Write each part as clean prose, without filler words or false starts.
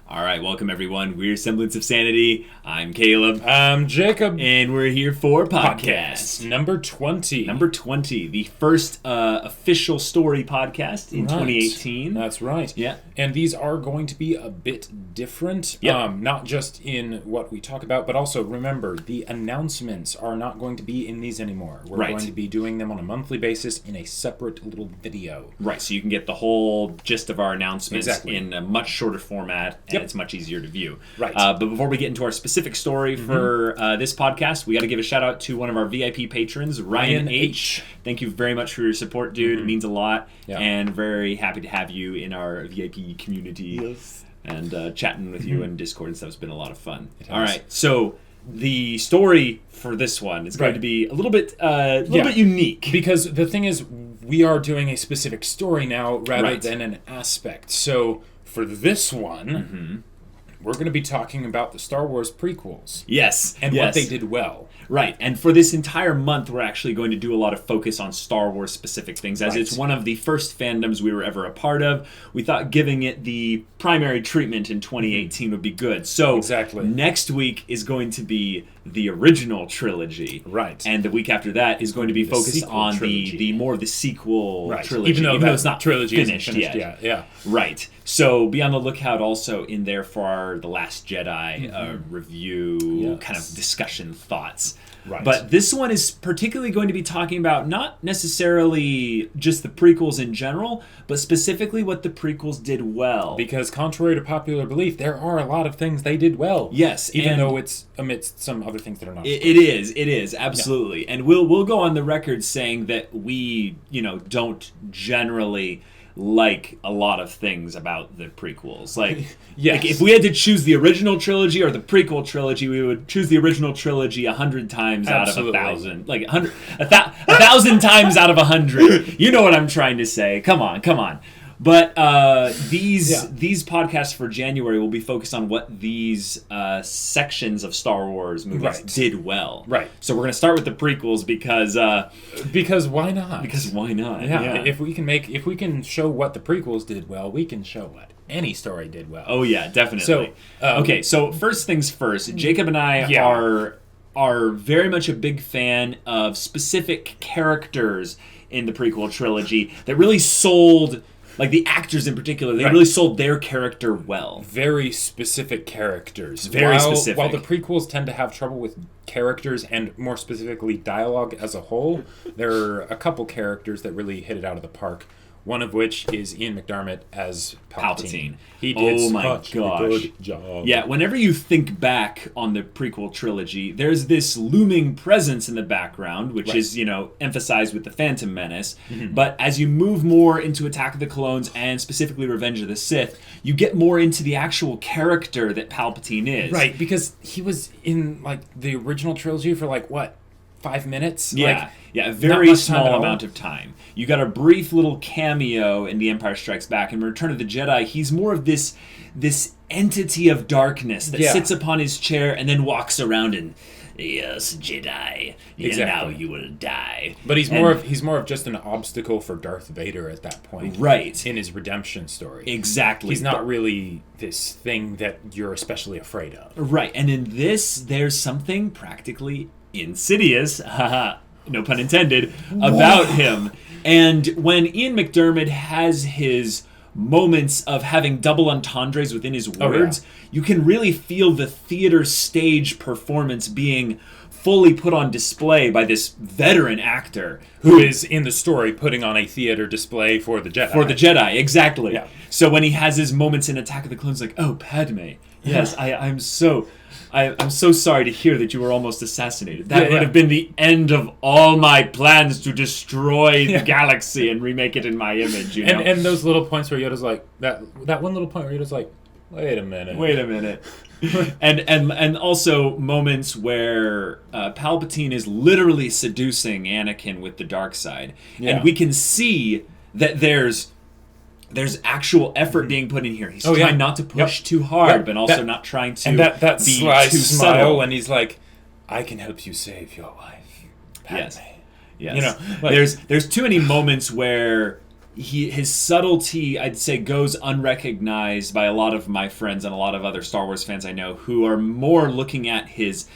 All right, welcome everyone. We're Semblance of Sanity. I'm Caleb. I'm Jacob. And we're here for podcast number 20. Number 20, the first official story podcast in 2018. That's right. Yeah. And these are going to be a bit different, not just in what we talk about, but also remember, the announcements are not going to be in these anymore. We're going to be doing them on a monthly basis in a separate little video. Right, so you can get the whole gist of our announcements in a much shorter format. And it's much easier to view. Right. But before we get into our specific story for this podcast, we got to give a shout out to one of our VIP patrons, Ryan H. Thank you very much for your support, dude. It means a lot. Yeah. And very happy to have you in our VIP community. Yes. And chatting with you in Discord and stuff has been a lot of fun. All right, so the story for this one is going to be a little bit unique. Because the thing is, we are doing a specific story now rather than an aspect. So for this one, we're going to be talking about the Star Wars prequels. Yes. And what they did well. Right. And for this entire month, we're actually going to do a lot of focus on Star Wars specific things, as it's one of the first fandoms we were ever a part of. We thought giving it the primary treatment in 2018 would be good. So next week is going to be the original trilogy. Right. And the week after that is going to be focused on the more of the sequel trilogy. Even though it's not trilogy finished yet. Yeah. Right. So be on the lookout also in there for our The Last Jedi review, kind of discussion thoughts. Right. But this one is particularly going to be talking about not necessarily just the prequels in general, but specifically what the prequels did well. Because contrary to popular belief, there are a lot of things they did well. Yes. Even though it's amidst some other things that are not. It is, absolutely. Yeah. And we'll go on the record saying that we, don't generally like a lot of things about the prequels. Like, like if we had to choose the original trilogy or the prequel trilogy, we would choose the original trilogy 100 times out of 1,000. Like 1,000 times out of 100. You know what I'm trying to say. Come on. But these podcasts for January will be focused on what these sections of Star Wars movies did well. Right. So we're going to start with the prequels because why not? Because why not? Yeah. If we can show what the prequels did well, we can show what any story did well. Oh yeah, definitely. So so first things first, Jacob and I are very much a big fan of specific characters in the prequel trilogy that really sold. Like the actors in particular, they really sold their character well. Very specific characters. Very specific. While the prequels tend to have trouble with characters and more specifically dialogue as a whole, there are a couple characters that really hit it out of the park. One of which is Ian McDiarmid as Palpatine. He did such a good job. Yeah, whenever you think back on the prequel trilogy, there's this looming presence in the background, which is, emphasized with the Phantom Menace. But as you move more into Attack of the Clones and specifically Revenge of the Sith, you get more into the actual character that Palpatine is. Right, because he was in the original trilogy for 5 minutes? Yeah, a very small amount of time. You got a brief little cameo in The Empire Strikes Back. In Return of the Jedi, he's more of this entity of darkness that sits upon his chair and then walks around and, yes, Jedi, now you will die. But he's more of just an obstacle for Darth Vader at that point. Right. In his redemption story. Exactly. He's not really this thing that you're especially afraid of. Right, and in this, there's something practically insidious, no pun intended, about him. And when Ian McDiarmid has his moments of having double entendres within his words, you can really feel the theater stage performance being fully put on display by this veteran actor who is in the story putting on a theater display for the Jedi. For the Jedi, exactly. Yeah. So when he has his moments in Attack of the Clones, like, oh, Padme, yes, I'm so sorry to hear that you were almost assassinated. That would have been the end of all my plans to destroy the galaxy and remake it in my image, you know? And those little points where Yoda's like, that one little point where Yoda's like, wait a minute. and also moments where Palpatine is literally seducing Anakin with the dark side. Yeah. And we can see that there's actual effort being put in here. He's trying not to push too hard, but also not trying to that be sly too smile subtle. when he's like, I can help you save your wife, Padme. Yes. There's too many moments where his subtlety, I'd say, goes unrecognized by a lot of my friends and a lot of other Star Wars fans I know who are more looking at his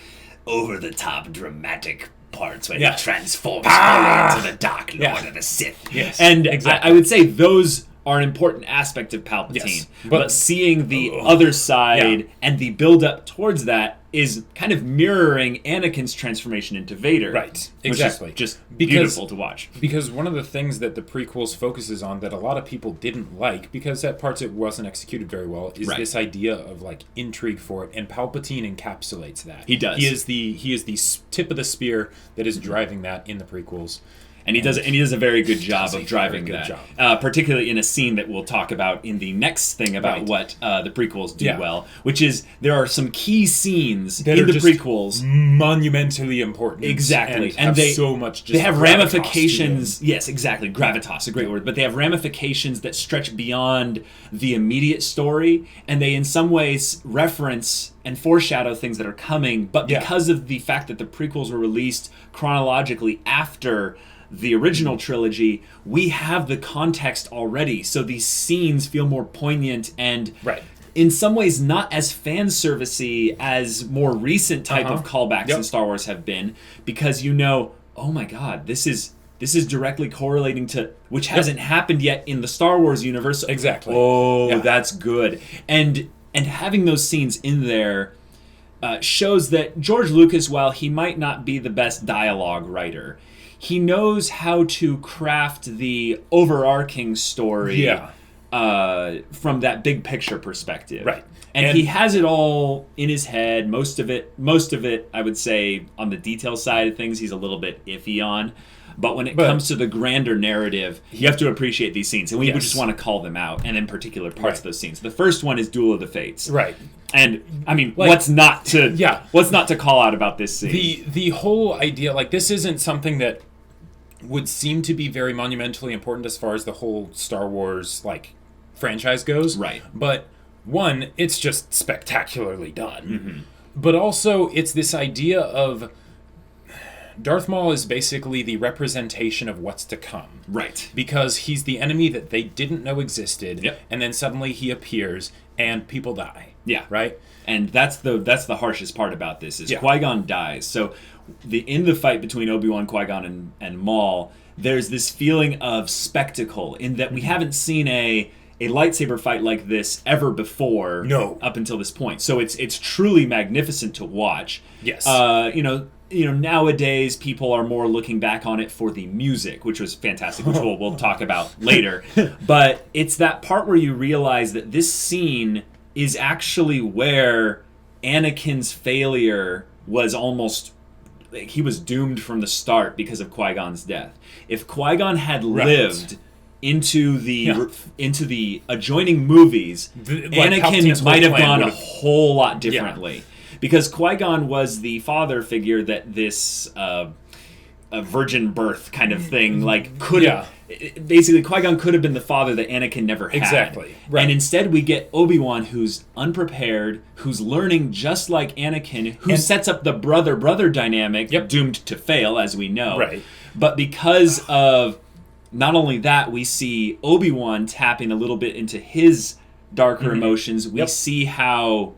over-the-top dramatic parts when he transforms fully into the Dark Lord of the Sith. Yes, and exactly. I would say those are an important aspect of Palpatine. Yes, but seeing the other side and the build-up towards that is kind of mirroring Anakin's transformation into Vader. Right, exactly. Which is just beautiful to watch. Because one of the things that the prequels focuses on that a lot of people didn't like, because at parts it wasn't executed very well, is this idea of like intrigue for it, and Palpatine encapsulates that. He does. He is the tip of the spear that is driving that in the prequels. And he does a very good job of driving that, particularly in a scene that we'll talk about in the next thing about what the prequels do well, which is there are some key scenes in the prequels, monumentally important, exactly, and they have so much. They have ramifications. Yes, exactly, gravitas, a great word, but they have ramifications that stretch beyond the immediate story, and they in some ways reference and foreshadow things that are coming. But because of the fact that the prequels were released chronologically after the original trilogy, we have the context already, so these scenes feel more poignant and in some ways not as fan servicey as more recent type of callbacks in Star Wars have been, because oh my god, this is directly correlating to, which hasn't happened yet in the Star Wars universe. Exactly. That's good. And having those scenes in there shows that George Lucas, while he might not be the best dialogue writer, he knows how to craft the overarching story from that big picture perspective. Right. And he has it all in his head. Most of it, I would say, on the detail side of things, he's a little bit iffy on. But when it comes to the grander narrative, you have to appreciate these scenes. And we would just want to call them out, and in particular parts of those scenes. The first one is Duel of the Fates. Right. And, I mean, what's not to call out about this scene? The whole idea, like, this isn't something that would seem to be very monumentally important as far as the whole Star Wars, like, franchise goes. Right. But, one, it's just spectacularly done. Mm-hmm. But also, it's this idea of Darth Maul is basically the representation of what's to come. Right. Because he's the enemy that they didn't know existed, yep. and then suddenly he appears, and people die. Yeah. Right? And that's the harshest part about this, is Qui-Gon dies. So in the fight between Obi-Wan, Qui-Gon, and Maul, there's this feeling of spectacle, in that we haven't seen a lightsaber fight like this ever before. No. Up until this point. So it's truly magnificent to watch. Yes. Nowadays people are more looking back on it for the music, which was fantastic, which we'll talk about later. But it's that part where you realize that this scene is actually where Anakin's failure was almost, like, he was doomed from the start because of Qui-Gon's death. If Qui-Gon had lived into the adjoining movies, Anakin might have gone a whole lot differently. Yeah. Because Qui-Gon was the father figure that this a virgin birth kind of thing, like, could have... Basically, Qui-Gon could have been the father that Anakin never had. Exactly. Right. And instead we get Obi-Wan, who's unprepared, who's learning just like Anakin, who sets up the brother-brother dynamic, doomed to fail, as we know. Right. But because of... Not only that, we see Obi-Wan tapping a little bit into his darker emotions. We see how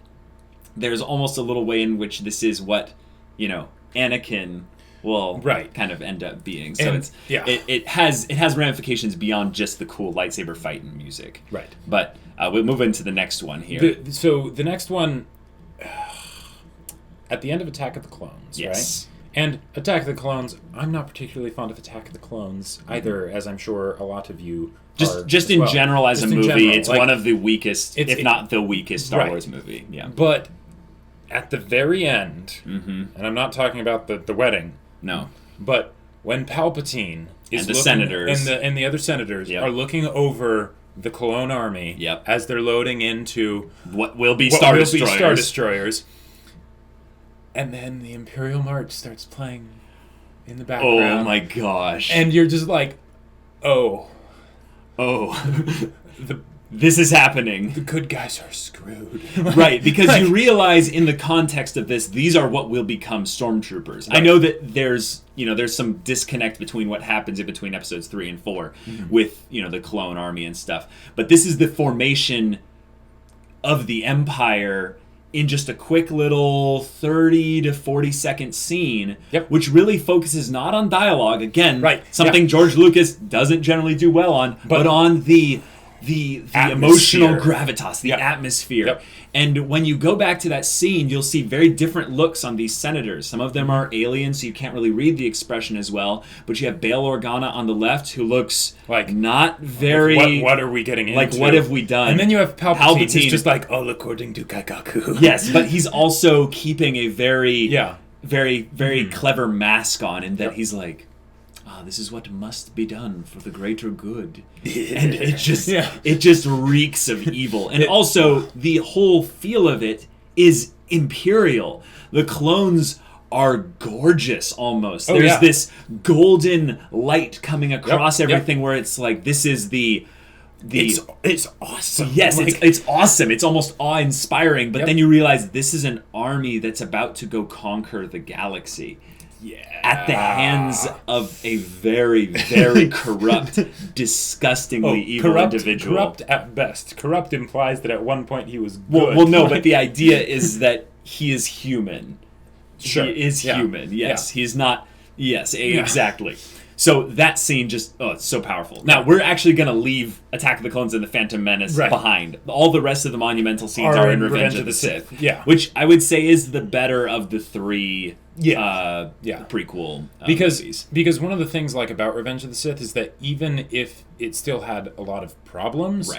there's almost a little way in which this is what, Anakin will kind of end up being. So it has ramifications beyond just the cool lightsaber fight and music. Right. But we'll move into the next one here. So the next one, at the end of Attack of the Clones, right? And Attack of the Clones, I'm not particularly fond of Attack of the Clones either, as I'm sure a lot of you are. Just in general, as a movie, it's one of the weakest, if not the weakest Star Wars movie. Yeah. But at the very end, and I'm not talking about the wedding. No. But when Palpatine is and the senators and the other senators are looking over the Clone Army as they're loading into what will be Star Destroyers. And then the Imperial March starts playing in the background. Oh my gosh. And you're just like, Oh. the this is happening. The good guys are screwed. Right, because you realize in the context of this, these are what will become stormtroopers. Right. I know that there's some disconnect between what happens in between episodes 3 and 4 with, the clone army and stuff. But this is the formation of the Empire in just a quick little 30 to 40 second scene, which really focuses not on dialogue, again, something George Lucas doesn't generally do well on, but on the emotional gravitas, the atmosphere. Yep. And when you go back to that scene, you'll see very different looks on these senators. Some of them are aliens, so you can't really read the expression as well. But you have Bail Organa on the left, who looks like not very... What are we getting into? Like, what have we done? And then you have Palpatine who's just like, all according to Kaikaku. Yes, but he's also keeping a very, very clever mask on, in that he's like... this is what must be done for the greater good. And it just reeks of evil. And also, the whole feel of it is imperial. The clones are gorgeous, almost. There's this golden light coming across everything where it's like, this is the... It's awesome. Yes, it's awesome. It's almost awe-inspiring. But then you realize this is an army that's about to go conquer the galaxy. Yeah. At the hands of a very, very corrupt, disgustingly evil individual. Corrupt at best. Corrupt implies that at one point he was good. Well, no, but the idea is that he is human. Sure. He is human, yes. He's not... Yes, exactly. So that scene just... Oh, it's so powerful. Now, we're actually going to leave Attack of the Clones and the Phantom Menace behind. All the rest of the monumental scenes are in Revenge of the Sith. Yeah. Which I would say is the better of the three prequel movies. Because one of the things about Revenge of the Sith is that even if it still had a lot of problems,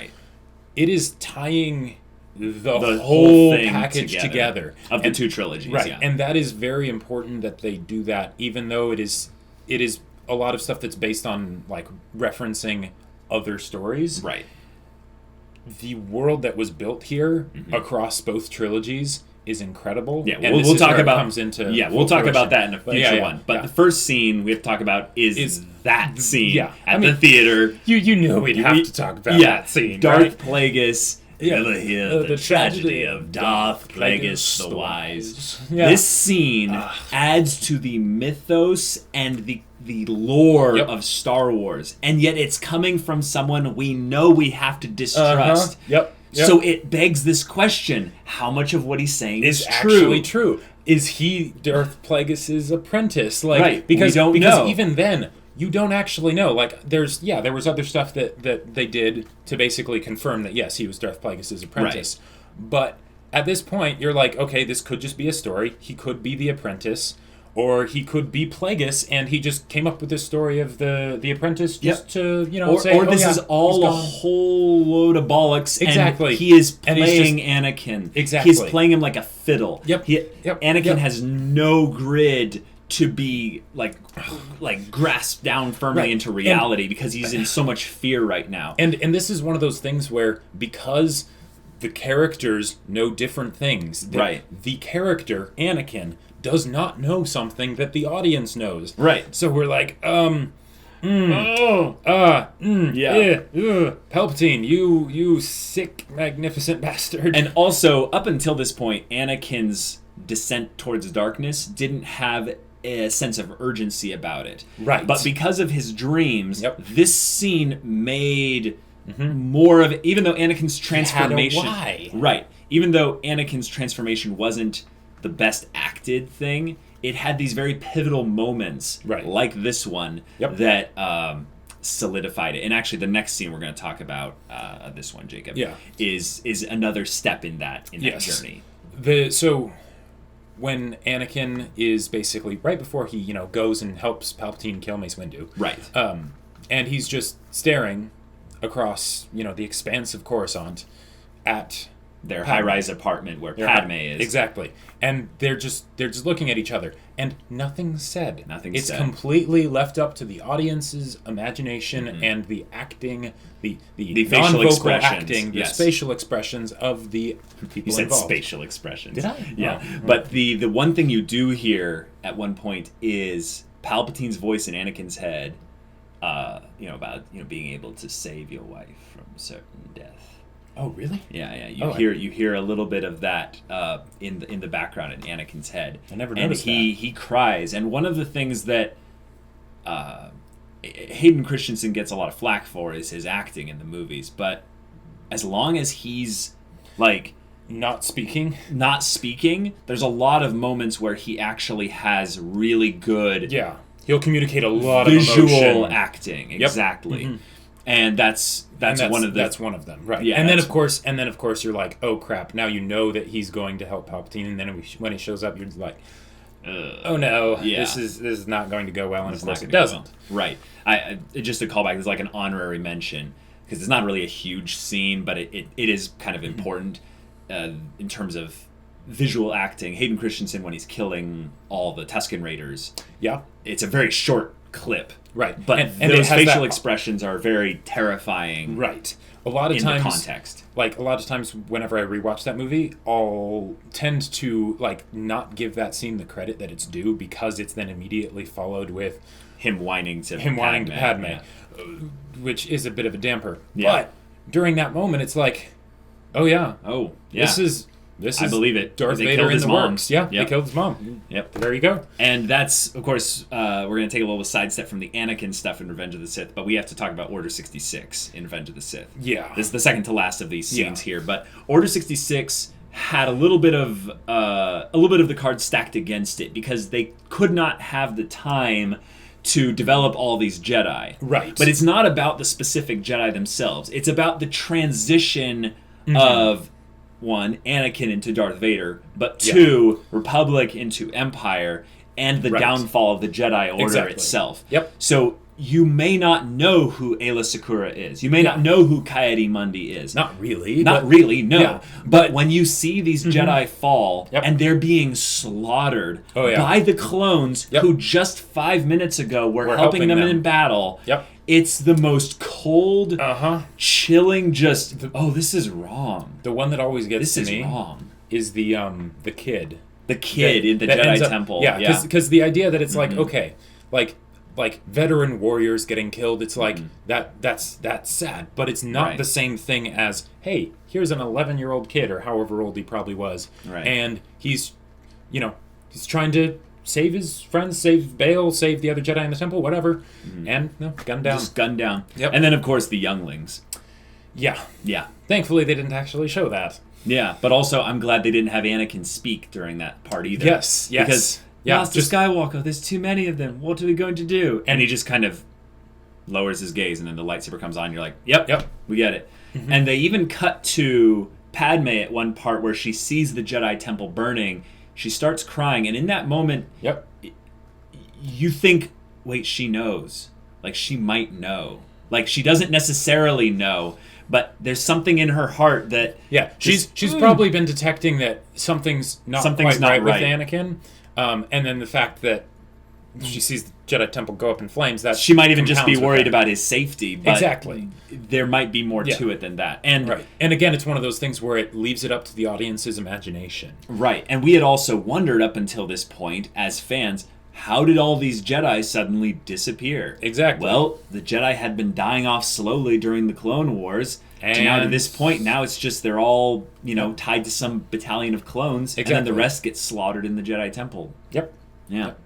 it is tying the whole package together. Of the two trilogies, Right, and that is very important that they do that, even though it is a lot of stuff that's based on referencing other stories. Right. The world that was built here across both trilogies is incredible. Yeah, we'll talk about comes into we'll talk about that in a future one. But the first scene we have to talk about is that scene at the theater. You knew we'd have to talk about that scene. Darth Plagueis. Ever hear the tragedy of Darth Plagueis the Wise? Yeah. This scene adds to the mythos and the lore of Star Wars, and yet it's coming from someone we know we have to distrust. Yep. So it begs this question: how much of what he's saying is actually true? Is he Darth Plagueis' apprentice? Because we don't know. Even then, you don't actually know. there was other stuff that they did to basically confirm that yes, he was Darth Plagueis' apprentice. Right. But at this point, you're like, okay, this could just be a story. He could be the apprentice. Or he could be Plagueis, and he just came up with this story of the apprentice just to, say... Or this is all a whole load of bollocks, and he is playing Anakin. Exactly. He's playing him like a fiddle. Yep. Anakin has no grid to be, grasped down firmly into reality, because he's in so much fear right now. And this is one of those things where, because the characters know different things, the character, Anakin... does not know something that the audience knows. Right. So we're like, Palpatine, you sick, magnificent bastard. And also, up until this point, Anakin's descent towards darkness didn't have a sense of urgency about it. Right. But because of his dreams, this scene made more of it, even though Anakin's transformation... Right. Even though Anakin's transformation wasn't the best acted thing, it had these very pivotal moments, like this one, that solidified it. And actually, the next scene we're going to talk about, this one, Jacob, is another step in that journey. So when Anakin is basically right before he goes and helps Palpatine kill Mace Windu, and he's just staring across the expanse of Coruscant at their high-rise apartment where Padme is. Exactly. And they're just looking at each other, and nothing's said. It's said. Completely left up to the audience's imagination and the acting, the facial expressions, acting, the spatial expressions of the people involved. You said involved. spatial expressions. Did I? Yeah. Oh. But the one thing you do hear at one point is Palpatine's voice in Anakin's head, about being able to save your wife from certain death. Oh, really? Yeah. You hear a little bit of that in the background in Anakin's head. I never noticed that. He cries, and one of the things that Hayden Christensen gets a lot of flack for is his acting in the movies. But as long as he's like not speaking, there's a lot of moments where he actually has really good. Yeah, he'll communicate a lot of visual acting. Exactly. Yep. Mm-hmm. And that's one of them, right? Yeah, and then of course you're like, oh crap! Now you know that he's going to help Palpatine, and then when he shows up, you're like, oh no, this is not going to go well, and of course it doesn't. Right. I just to call back, there's like an honorary mention because it's not really a huge scene, but it is kind of important in terms of visual acting. Hayden Christensen, when he's killing all the Tusken Raiders, it's a very short clip. Right. But and those facial expressions are very terrifying. Right. A lot of times, the context. Like, a lot of times whenever I rewatch that movie, I'll tend to, like, not give that scene the credit that it's due because it's then immediately followed with him whining to Padme, which is a bit of a damper. Yeah. But during that moment, it's like, oh yeah. This is I believe it. Darth Vader in the works. Yeah, yep. They killed his mom. Yep. There you go. And that's, of course, we're going to take a little sidestep from the Anakin stuff in Revenge of the Sith, but we have to talk about Order 66 in Revenge of the Sith. Yeah. This is the second to last of these scenes here, but Order 66 had a little bit of the cards stacked against it because they could not have the time to develop all these Jedi. Right. But it's not about the specific Jedi themselves. It's about the transition of, one, Anakin into Darth Vader, but two, Republic into Empire, and the downfall of the Jedi Order itself. Yep. So you may not know who Aayla Secura is. You may not know who Coyote-Mundi is. Not really. No. Yeah. But when you see these Jedi fall, and they're being slaughtered by the clones who just 5 minutes ago were helping them in battle, it's the most cold, chilling, this is wrong. The one that always gets to me wrong. Is the kid. The kid in the Jedi Temple. Yeah, because the idea that it's like, okay, like veteran warriors getting killed, it's like that's sad, but it's not the same thing as, hey, here's an 11-year-old kid or however old he probably was, and he's trying to save his friends, save Bail, save the other Jedi in the temple, whatever, and gunned down. Just gunned down. Yep. And then of course the younglings. Yeah. Yeah. Thankfully they didn't actually show that. Yeah, but also I'm glad they didn't have Anakin speak during that part either. Yes. Because Master Skywalker, there's too many of them. What are we going to do? And he just kind of lowers his gaze, and then the lightsaber comes on, and you're like, yep, we get it. And they even cut to Padme at one part where she sees the Jedi Temple burning. She starts crying, and in that moment, you think, wait, she knows. Like, she might know. Like, she doesn't necessarily know, but there's something in her heart that... Yeah, she's probably been detecting that something's not quite right with Anakin. And then the fact that she sees the Jedi Temple go up in flames, that she might even just be worried about his safety. But exactly. There might be more to it than that. And and again, it's one of those things where it leaves it up to the audience's imagination. Right. And we had also wondered up until this point, as fans, how did all these Jedi suddenly disappear? Exactly. Well, the Jedi had been dying off slowly during the Clone Wars. And now to this point, now it's just they're all, tied to some battalion of clones. And then the rest get slaughtered in the Jedi Temple. Yep. Yeah. Yep.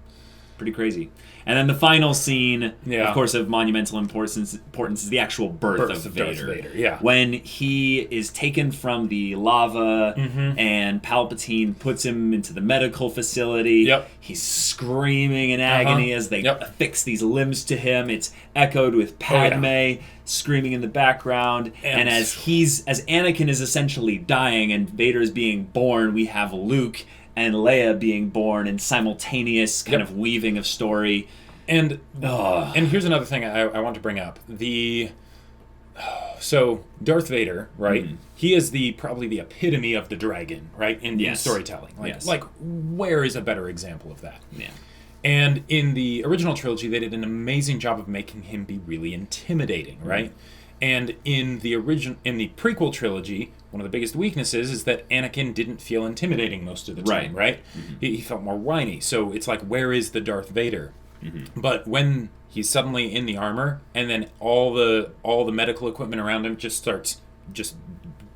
Pretty crazy. And then the final scene, of course, of monumental importance is the actual birth of Vader. Yeah. When he is taken from the lava and Palpatine puts him into the medical facility. Yep. He's screaming in agony as they affix these limbs to him. It's echoed with Padme screaming in the background. And as Anakin is essentially dying and Vader is being born, we have Luke and Leia being born in simultaneous kind of weaving of story. And here's another thing I want to bring up. So Darth Vader, right? He is probably the epitome of the dragon, right? In storytelling. Like where is a better example of that? Yeah. And in the original trilogy, they did an amazing job of making him be really intimidating, right? And in the prequel trilogy, one of the biggest weaknesses is that Anakin didn't feel intimidating most of the time, right? He felt more whiny. So it's like, where is the Darth Vader? But when he's suddenly in the armor, and then all the medical equipment around him just starts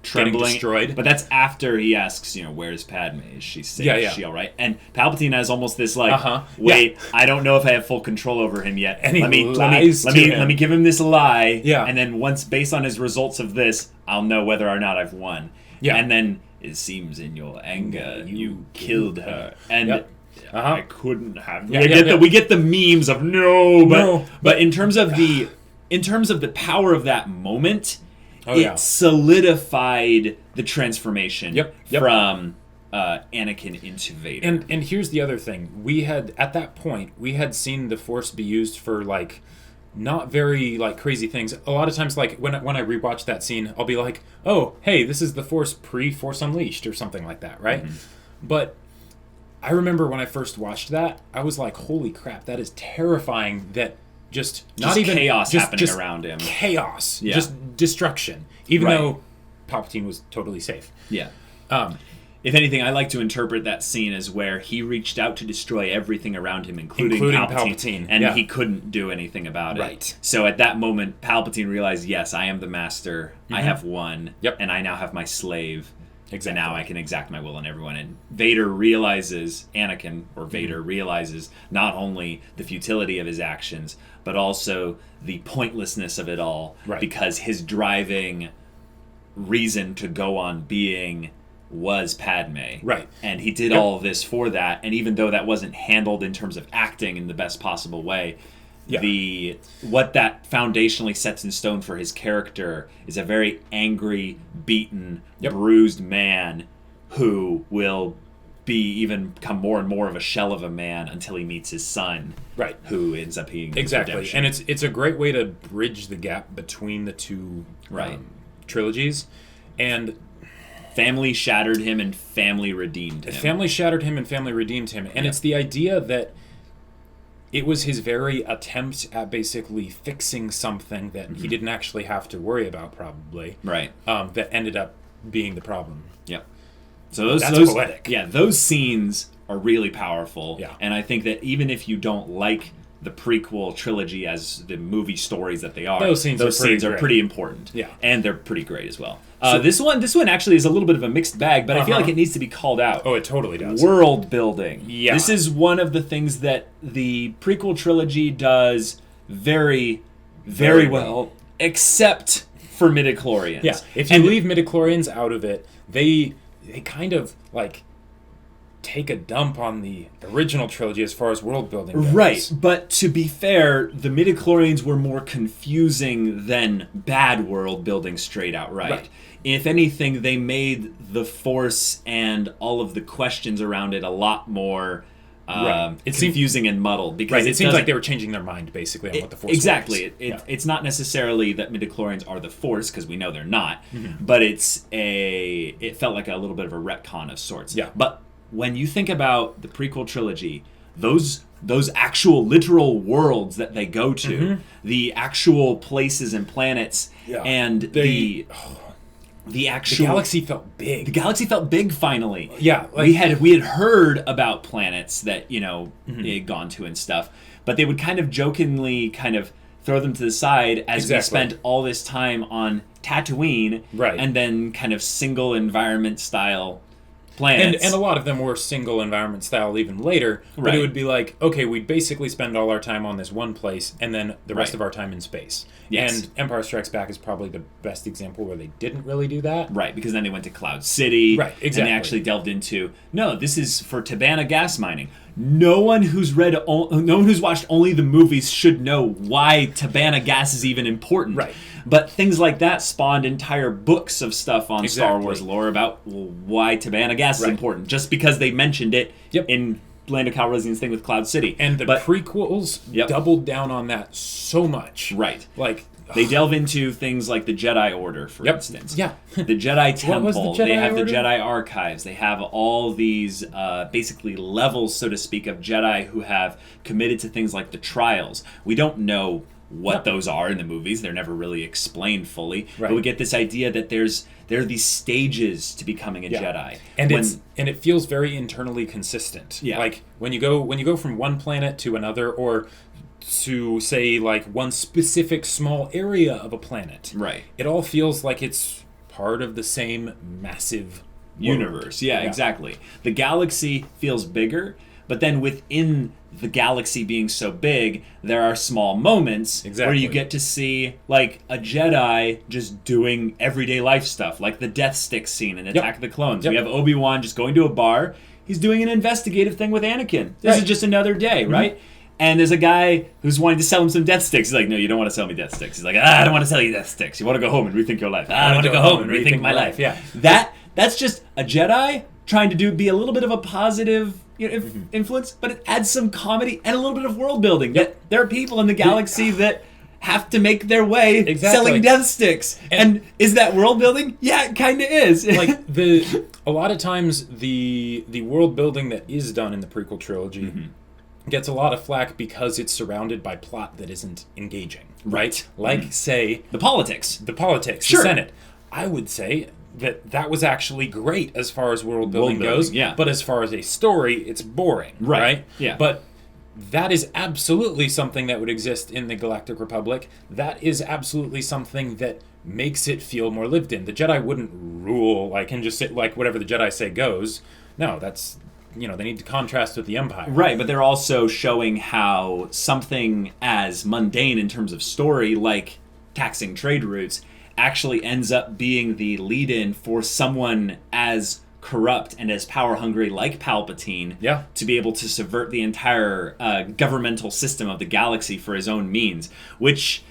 trembling, destroyed. But that's after he asks, where's Padme? Is she safe? Is she all right? And Palpatine has almost this wait, I don't know if I have full control over him yet. And let me give him this lie. Yeah. And then once, based on his results of this, I'll know whether or not I've won. Yeah. And then it seems in your anger you killed her. And I couldn't have. We get the memes of but in terms of the power of that moment. It solidified the transformation from Anakin into Vader. And here's the other thing. At that point, we had seen the Force be used for, not very, crazy things. A lot of times, when I rewatch that scene, I'll be like, oh, hey, this is the Force pre-Force Unleashed or something like that, right? Mm-hmm. But I remember when I first watched that, I was like, holy crap, that is terrifying that... Just chaos happening around him. Chaos. Yeah. Just destruction. Even though Palpatine was totally safe. Yeah. If anything, I like to interpret that scene as where he reached out to destroy everything around him, including Palpatine. And he couldn't do anything about it. Right. So at that moment, Palpatine realized, yes, I am the master. Mm-hmm. I have won. Yep. And I now have my slave. Exactly. And now I can exact my will on everyone. And Vader realizes, realizes not only the futility of his actions, but also the pointlessness of it all. Right. Because his driving reason to go on being was Padme. Right. And he did all of this for that. And even though that wasn't handled in terms of acting in the best possible way, what that foundationally sets in stone for his character is a very angry, beaten, bruised man who will become more and more of a shell of a man until he meets his son, right? Who ends up being redemption. And it's a great way to bridge the gap between the two trilogies. And family shattered him and family redeemed him. And it's the idea that it was his very attempt at basically fixing something that he didn't actually have to worry about, probably. Right. That ended up being the problem. Yep. So that's poetic. Yeah, those scenes are really powerful. Yeah. And I think that even if you don't like the prequel trilogy as the movie stories that they are, those scenes are pretty important. Yeah. And they're pretty great as well. So this one actually is a little bit of a mixed bag, but I feel like it needs to be called out. Oh, it totally does. World building. Yeah. This is one of the things that the prequel trilogy does very, very well, except for midichlorians. Yeah. If you leave midichlorians out of it, they kind of take a dump on the original trilogy as far as world building goes. Right, but to be fair, the midichlorians were more confusing than bad world building straight out right. If anything, they made the Force and all of the questions around it a lot more confusing and muddled. Because it seems like they were changing their mind, basically, on what the Force was. It's not necessarily that midichlorians are the Force, because we know they're not, but it felt like a little bit of a retcon of sorts. Yeah. But when you think about the prequel trilogy, those actual literal worlds that they go to, the actual places and planets, and the galaxy felt big. The galaxy felt big finally. Yeah, we had heard about planets that they had gone to and stuff, but they would kind of jokingly throw them to the side as we spent all this time on Tatooine, and then kind of single environment style planets. And a lot of them were single environment style even later, but it would be like, okay, we'd basically spend all our time on this one place and then the rest of our time in space. Yes. And Empire Strikes Back is probably the best example where they didn't really do that. Right, because then they went to Cloud City. Right, exactly. And they actually delved into, no, this is for Tabana gas mining. No one who's watched only the movies should know why Tabana gas is even important. Right. But things like that spawned entire books of stuff on Star Wars lore about why Tabana gas is important, just because they mentioned it in Lando Calrissian's thing with Cloud City. And the prequels doubled down on that so much. Right. They delve into things like the Jedi Order, for instance. Yeah. The Jedi Temple. What was the Jedi they have Order? The Jedi Archives. They have all these basically levels, so to speak, of Jedi who have committed to things like the Trials. We don't know what those are in the movies. They're never really explained fully. Right. But we get this idea that there are these stages to becoming a Jedi. And it feels very internally consistent. Yeah. Like when you go from one planet to another, or to say one specific small area of a planet. Right. It all feels like it's part of the same massive universe. Yeah, exactly. The galaxy feels bigger, but then within the galaxy being so big, there are small moments where you get to see like a Jedi just doing everyday life stuff, like the Death Stick scene in Attack of the Clones. We have Obi-Wan just going to a bar. He's doing an investigative thing with Anakin. This is just another day, right? And there's a guy who's wanting to sell him some death sticks. He's like, no, you don't want to sell me death sticks. He's like, I don't want to sell you death sticks. You want to go home and rethink your life. I want to go home and rethink my life. Yeah. That's just a Jedi trying to be a little bit of a positive influence, but it adds some comedy and a little bit of world building. That there are people in the galaxy that have to make their way selling death sticks. And is that world building? Yeah, it kind of is. Like a lot of times the world building that is done in the prequel trilogy gets a lot of flack because it's surrounded by plot that isn't engaging, right? Like, say... The politics, the Senate. I would say that was actually great as far as world building goes, but as far as a story, it's boring, right? Yeah. But that is absolutely something that would exist in the Galactic Republic. That is absolutely something that makes it feel more lived in. The Jedi wouldn't rule, and just sit, whatever the Jedi say goes. No, that's... they need to contrast with the Empire. Right, but they're also showing how something as mundane in terms of story, like taxing trade routes, actually ends up being the lead-in for someone as corrupt and as power-hungry like Palpatine to be able to subvert the entire governmental system of the galaxy for his own means, which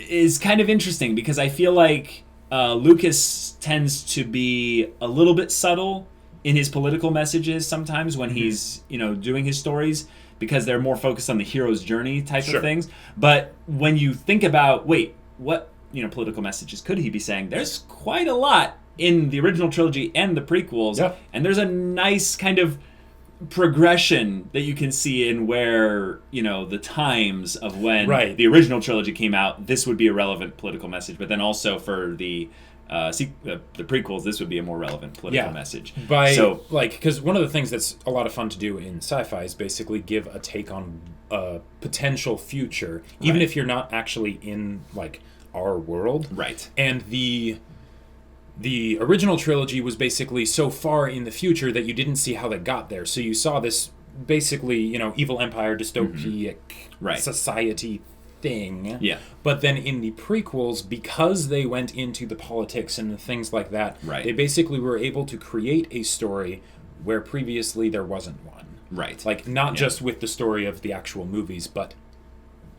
is kind of interesting because I feel like Lucas tends to be a little bit subtle in his political messages sometimes when he's, doing his stories, because they're more focused on the hero's journey type of things. But when you think about, what, political messages could he be saying? There's quite a lot in the original trilogy and the prequels. And there's a nice kind of progression that you can see in where, the times of when the original trilogy came out, this would be a relevant political message. But then also for the prequels, this would be a more relevant political message. Because one of the things that's a lot of fun to do in sci-fi is basically give a take on a potential future, even if you're not actually in our world. Right. And the original trilogy was basically so far in the future that you didn't see how they got there. So you saw this basically, evil empire, dystopic society thing. Yeah. But then in the prequels, because they went into the politics and the things like that, they basically were able to create a story where previously there wasn't one. Right. Not just with the story of the actual movies, but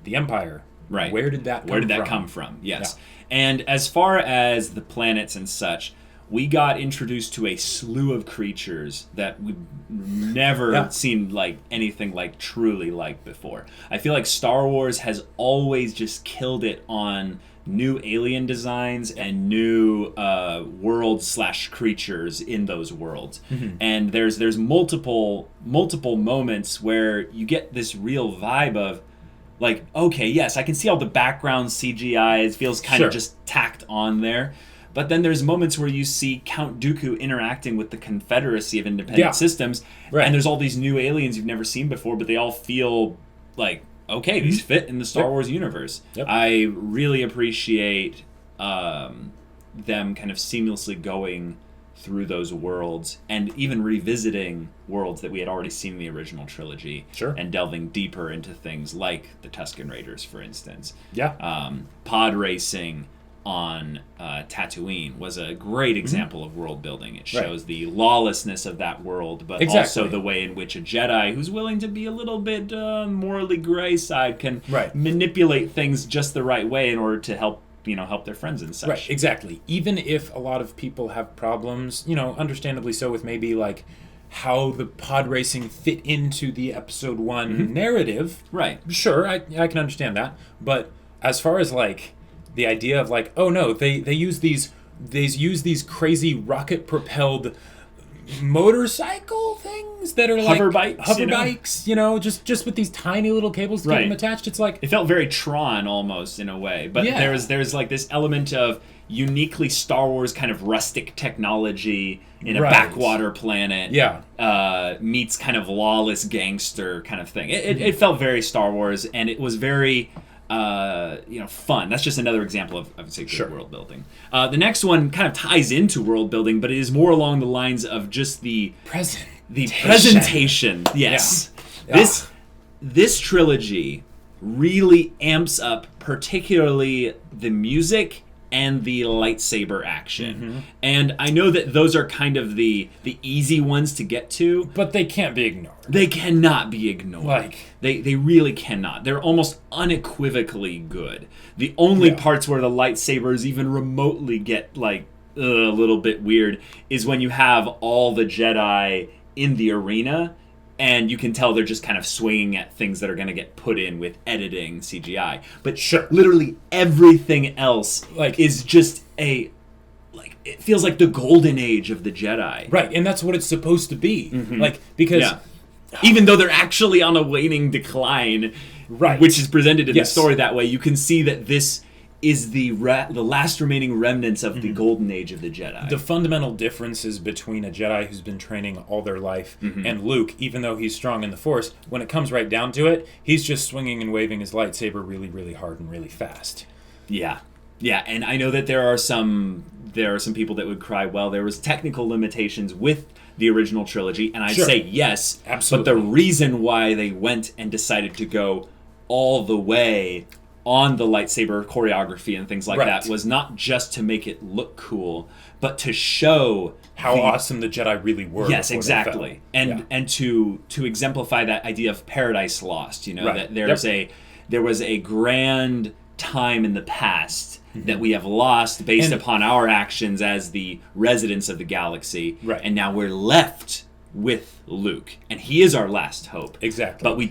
the Empire. Right. Where did that come from? Yes. Yeah. And as far as the planets and such, we got introduced to a slew of creatures that we've never seen anything truly before. I feel like Star Wars has always just killed it on new alien designs and new worlds/creatures in those worlds. And there's multiple moments where you get this real vibe of okay, yes, I can see all the background CGI. It feels kind of just tacked on there. But then there's moments where you see Count Dooku interacting with the Confederacy of Independent Systems, and there's all these new aliens you've never seen before, but they all feel okay, these fit in the Star Wars universe. I really appreciate them kind of seamlessly going through those worlds and even revisiting worlds that we had already seen in the original trilogy and delving deeper into things like the Tusken Raiders, for instance. Pod racing on Tatooine was a great example of world building. It shows the lawlessness of that world, but also the way in which a Jedi who's willing to be a little bit morally gray side can manipulate things just the right way in order to help their friends and such. Right, exactly. Even if a lot of people have problems, understandably so, with maybe how the pod racing fit into the episode 1 narrative. Right. Sure, I can understand that. But as far as the idea of oh no, they use these crazy rocket propelled motorcycle things that are hover bikes, just with these tiny little cables to keep them attached. It's it felt very Tron almost in a way, but there's this element of uniquely Star Wars kind of rustic technology in a backwater planet meets kind of lawless gangster kind of thing. It felt very Star Wars, and it was very fun. That's just another example of, I would say, good world building. The next one kind of ties into world building, but it is more along the lines of just the presentation. Yes. Yeah. This trilogy really amps up particularly the music and the lightsaber action. Mm-hmm. And I know that those are kind of the easy ones to get to. But they can't be ignored. They cannot be ignored. They really cannot. They're almost unequivocally good. The only parts where the lightsabers even remotely get a little bit weird is when you have all the Jedi in the arena, and you can tell they're just kind of swinging at things that are going to get put in with editing CGI. But literally everything else is just it feels like the golden age of the Jedi. Right, and that's what it's supposed to be. Mm-hmm. Because even though they're actually on a waning decline, which is presented in the story that way, you can see that this is the last remaining remnants of the golden age of the Jedi. The fundamental differences between a Jedi who's been training all their life and Luke, even though he's strong in the Force, when it comes right down to it, he's just swinging and waving his lightsaber really, really hard and really fast. Yeah. Yeah, and I know that there are some people that would cry, well, there was technical limitations with the original trilogy, and I'd say yes, absolutely. But the reason why they went and decided to go all the way on the lightsaber choreography and things like that was not just to make it look cool, but to show how awesome the Jedi really were. Yes, exactly. And to exemplify that idea of paradise lost, that there was a grand time in the past that we have lost based upon our actions as the residents of the galaxy. Right. And now we're left with Luke, and he is our last hope. Exactly. But we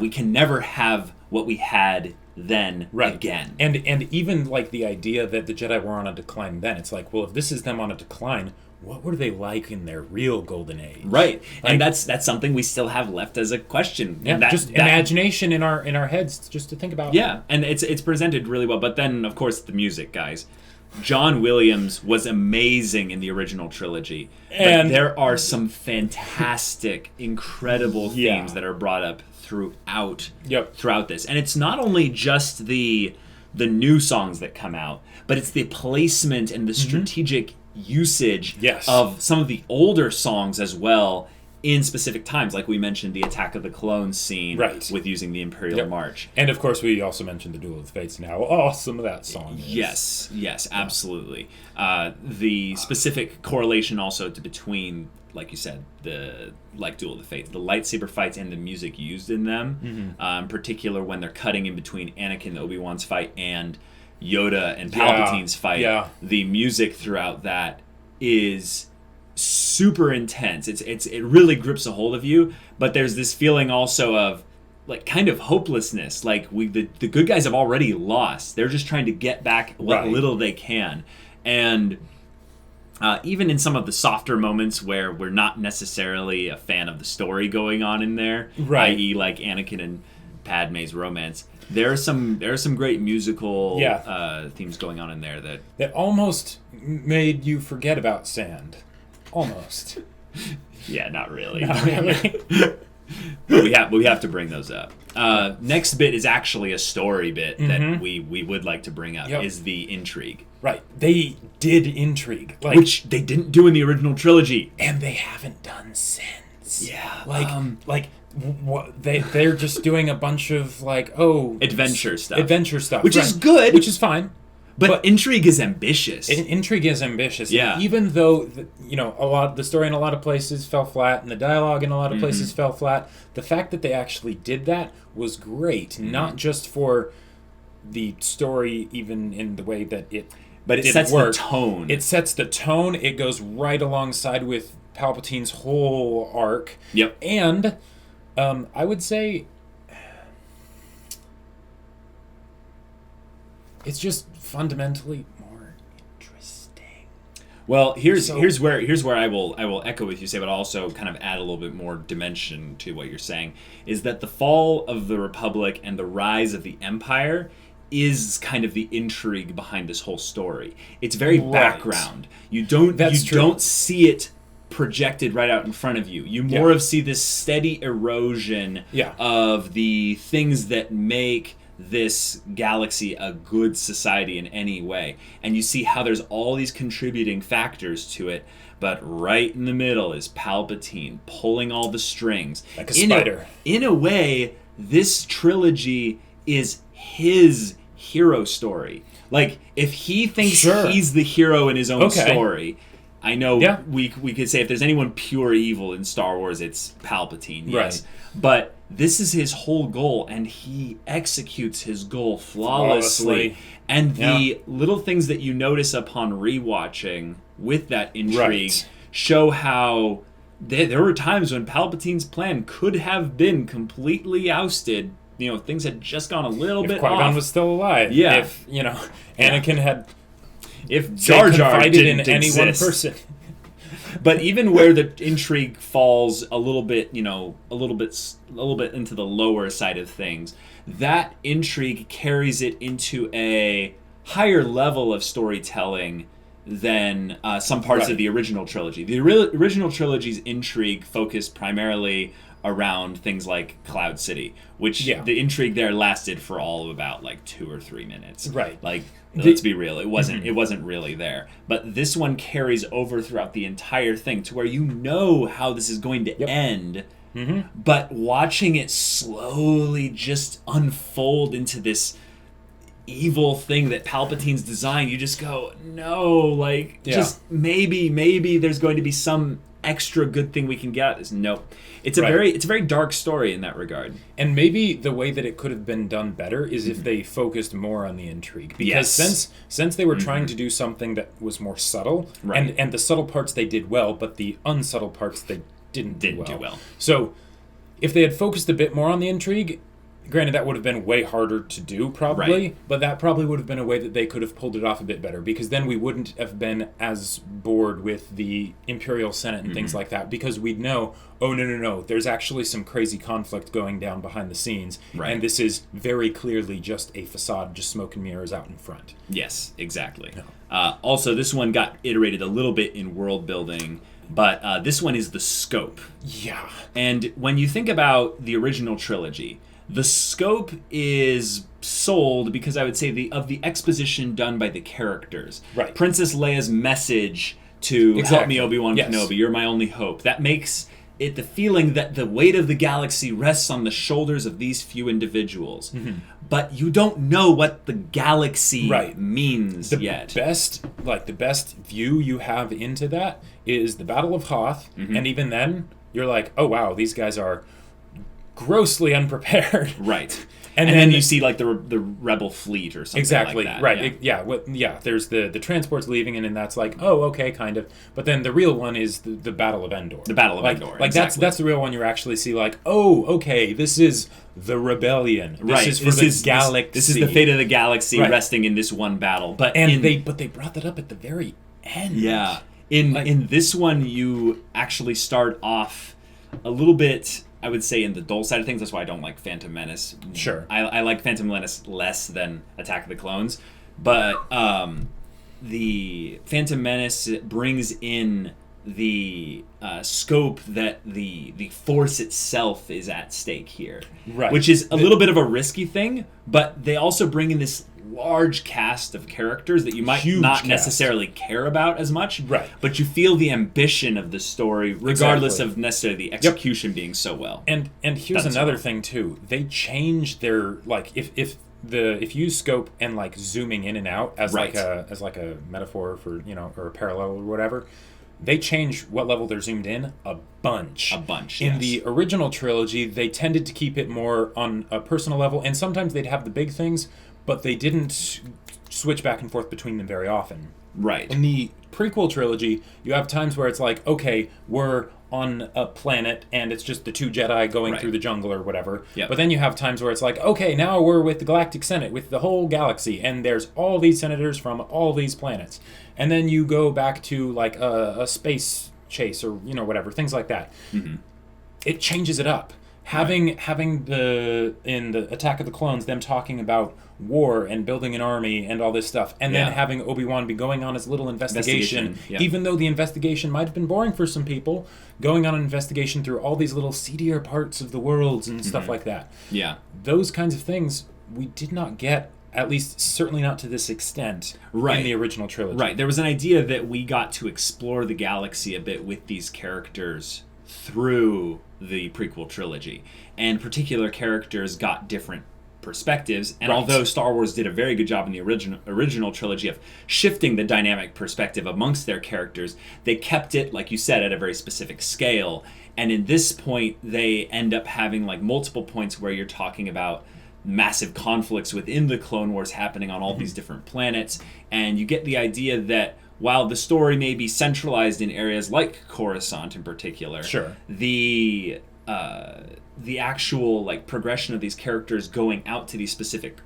can never have what we had then again. And even the idea that the Jedi were on a decline then, it's well, if this is them on a decline, what were they like in their real golden age? Right. And that's something we still have left as a question. Yeah, and imagination in our heads just to think about. Yeah, and it's presented really well. But then, of course, the music, guys. John Williams was amazing in the original trilogy. And there are some fantastic, incredible themes that are brought up throughout this. And it's not only just the new songs that come out, but it's the placement and the strategic usage of some of the older songs as well in specific times, like we mentioned the Attack of the Clones scene with using the Imperial March. And of course we also mentioned the Duel of the Fates and how awesome that song is. Yes, absolutely. The specific correlation also between, like you said, the Duel of the Fates, the lightsaber fights and the music used in them, in particular when they're cutting in between Anakin and Obi-Wan's fight and Yoda and Palpatine's fight, the music throughout that is super intense. It really grips a hold of you, but there's this feeling also of kind of hopelessness. The good guys have already lost. They're just trying to get back what little they can. And even in some of the softer moments where we're not necessarily a fan of the story going on in there, i.e. Anakin and Padme's romance, there are some great musical themes going on in there that almost made you forget about sand. Almost. Yeah, not really. Not really. But we have to bring those up. Next bit is actually a story bit that we would like to bring up, is the intrigue. Right. They did intrigue. Which they didn't do in the original trilogy. And they haven't done since. Yeah. They're just doing a bunch of adventure stuff. Which is good. Which is fine. But intrigue is ambitious. Intrigue is ambitious. Yeah. Even though the story in a lot of places fell flat, and the dialogue in a lot of places fell flat, the fact that they actually did that was great. Not just for the story, even in the way that but it sets the tone. It sets the tone. It goes right alongside with Palpatine's whole arc. Yep. And I would say it's just fundamentally more interesting. Well, here's where I will echo what you say, but also kind of add a little bit more dimension to what you're saying. Is that the fall of the Republic and the rise of the Empire is kind of the intrigue behind this whole story. It's very background. You don't see it projected right out in front of you. You more of see this steady erosion of the things that make this galaxy a good society in any way. And you see how there's all these contributing factors to it, but right in the middle is Palpatine pulling all the strings. Like a spider. In a way, this trilogy is his hero story. Like, if he thinks he's the hero in his own story, I know we could say if there's anyone pure evil in Star Wars, it's Palpatine, yes. Right. But this is his whole goal, and he executes his goal flawlessly. And the little things that you notice upon rewatching with that intrigue show how there were times when Palpatine's plan could have been completely ousted. You know, things had just gone a little bit off. If Qui-Gon was still alive. Yeah. If, Anakin had... If Jar Jar didn't in any one person... But even where the intrigue falls a little bit, a little bit into the lower side of things, that intrigue carries it into a higher level of storytelling than some parts of the original trilogy. The original trilogy's intrigue focused primarily around things like Cloud City, which the intrigue there lasted for all of about 2 or 3 minutes. Right. Let's be real, it wasn't really there. But this one carries over throughout the entire thing to where you know how this is going to end. Mm-hmm. But watching it slowly just unfold into this evil thing that Palpatine's designed, you just go, no, just maybe there's going to be some extra good thing we can get out of this. Nope. It's a very dark story in that regard. And maybe the way that it could have been done better is if they focused more on the intrigue. Because since they were trying to do something that was more subtle, and the subtle parts they did well, but the unsubtle parts they didn't do well. So if they had focused a bit more on the intrigue, granted, that would have been way harder to do, probably, but that probably would have been a way that they could have pulled it off a bit better, because then we wouldn't have been as bored with the Imperial Senate and things like that, because we'd know, oh, no, there's actually some crazy conflict going down behind the scenes, and this is very clearly just a facade, just smoke and mirrors out in front. Yes, exactly. No. Also, this one got iterated a little bit in world building, but this one is the scope. Yeah. And when you think about the original trilogy, the scope is sold because I would say of the exposition done by the characters. Right. Princess Leia's message to help me, Obi-Wan Kenobi, you're my only hope. That makes it the feeling that the weight of the galaxy rests on the shoulders of these few individuals. Mm-hmm. But you don't know what the galaxy means yet. The best view you have into that is the Battle of Hoth, and even then, you're like, oh wow, these guys are grossly unprepared. Right. And then you see the rebel fleet or something like that. Right. There's the transports leaving, and then that's like, oh, okay, kind of. But then the real one is the Battle of Endor. The Battle of Endor. That's the real one. You actually see oh, okay, this is the rebellion. This is for the galaxy. This is the fate of the galaxy resting in this one battle. But they brought that up at the very end. Yeah. In this one, you actually start off a little bit, I would say, in the dull side of things. That's why I don't like Phantom Menace. Sure. I like Phantom Menace less than Attack of the Clones. But the Phantom Menace brings in the scope that the Force itself is at stake here. Right. Which is a little bit of a risky thing, but they also bring in this large cast of characters that you might not necessarily care about as much, but you feel the ambition of the story regardless of necessarily the execution being so well. And here's another thing too. They change their if you scope and zooming in and out as like a metaphor for or a parallel or whatever, they change what level they're zoomed in a bunch. In the original trilogy, they tended to keep it more on a personal level, and sometimes they'd have the big things, but they didn't switch back and forth between them very often. Right. In the prequel trilogy, you have times where it's like, okay, we're on a planet and it's just the two Jedi going through the jungle or whatever. Yep. But then you have times where it's like, okay, now we're with the Galactic Senate, with the whole galaxy, and there's all these senators from all these planets. And then you go back to a space chase or whatever, things like that. Mm-hmm. It changes it up. Having in the Attack of the Clones, them talking about war and building an army and all this stuff, and then having Obi-Wan be going on his little investigation, even though the investigation might have been boring for some people, going on an investigation through all these little seedier parts of the worlds and stuff like that. Yeah. Those kinds of things we did not get, at least certainly not to this extent, right. in the original trilogy. Right. There was an idea that we got to explore the galaxy a bit with these characters through the prequel trilogy. And particular characters got different perspectives. And although Star Wars did a very good job in the original trilogy of shifting the dynamic perspective amongst their characters, they kept it, like you said, at a very specific scale. And in this point, they end up having like multiple points where you're talking about massive conflicts within the Clone Wars happening on all these different planets. And you get the idea that while the story may be centralized in areas like Coruscant in particular, the actual like progression of these characters going out to these specific,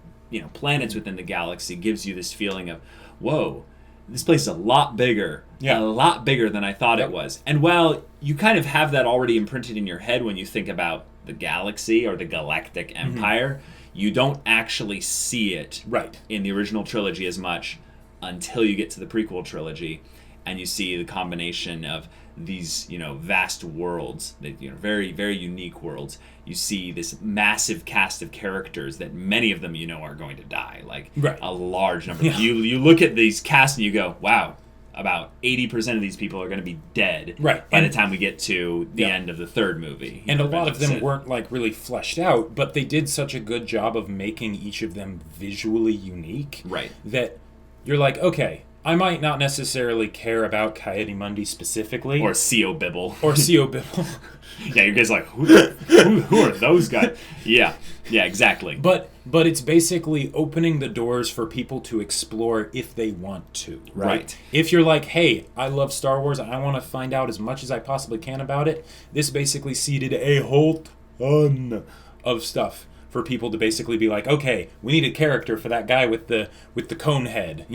planets within the galaxy gives you this feeling of, whoa, this place is a lot bigger than I thought it was. And while you kind of have that already imprinted in your head when you think about the galaxy or the galactic empire, you don't actually see it in the original trilogy as much until you get to the prequel trilogy, and you see the combination of these, vast worlds, that very, very unique worlds. You see this massive cast of characters that many of them, are going to die, like a large number. You look at these casts and you go, wow, about 80% of these people are going to be dead by the time we get to the end of the third movie. And a lot of them weren't like really fleshed out, but they did such a good job of making each of them visually unique that you're like, okay, I might not necessarily care about Coyote-Mundi specifically. Or C.O. Bibble. Yeah, you guys are like, who are those guys? Yeah, exactly. But it's basically opening the doors for people to explore if they want to, right? If you're like, hey, I love Star Wars and I want to find out as much as I possibly can about it, this basically seeded a whole ton of stuff for people to basically be like, okay, we need a character for that guy with the cone head,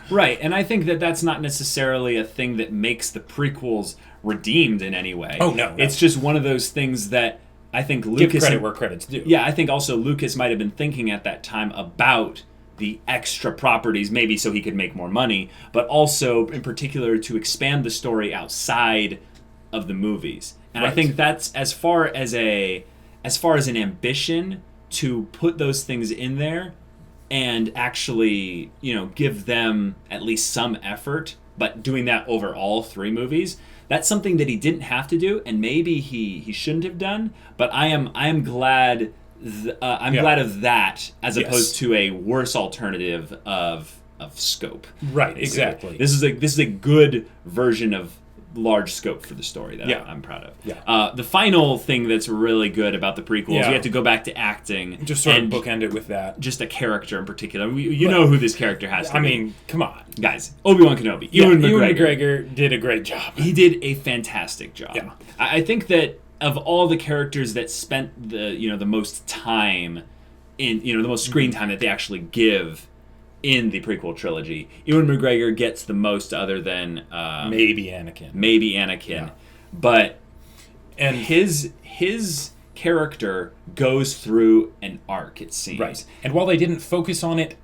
Right, and I think that that's not necessarily a thing that makes the prequels redeemed in any way. Oh, no. It's just one of those things that I think Lucas... Give credit where credit's due. Yeah, I think also Lucas might have been thinking at that time about the extra properties, maybe so he could make more money, but also in particular to expand the story outside of the movies. And I think that's as far as an ambition to put those things in there and actually, give them at least some effort, but doing that over all three movies, that's something that he didn't have to do, and maybe he shouldn't have done. But I am glad glad of that as opposed to a worse alternative of scope. Right, exactly. This is a good version of large scope for the story that I'm proud of. Yeah. The final thing that's really good about the prequels, you have to go back to acting. Just sort of bookend it with that. Just a character in particular. You know who this character has to be. I mean, come on. Guys, Obi-Wan Kenobi. Ewan McGregor did a great job. He did a fantastic job. Yeah. I think that of all the characters that spent the most time in, the most screen time that they actually give in the prequel trilogy, Ewan McGregor gets the most, other than maybe Anakin. Yeah. But his character goes through an arc, it seems. Right. And while they didn't focus on it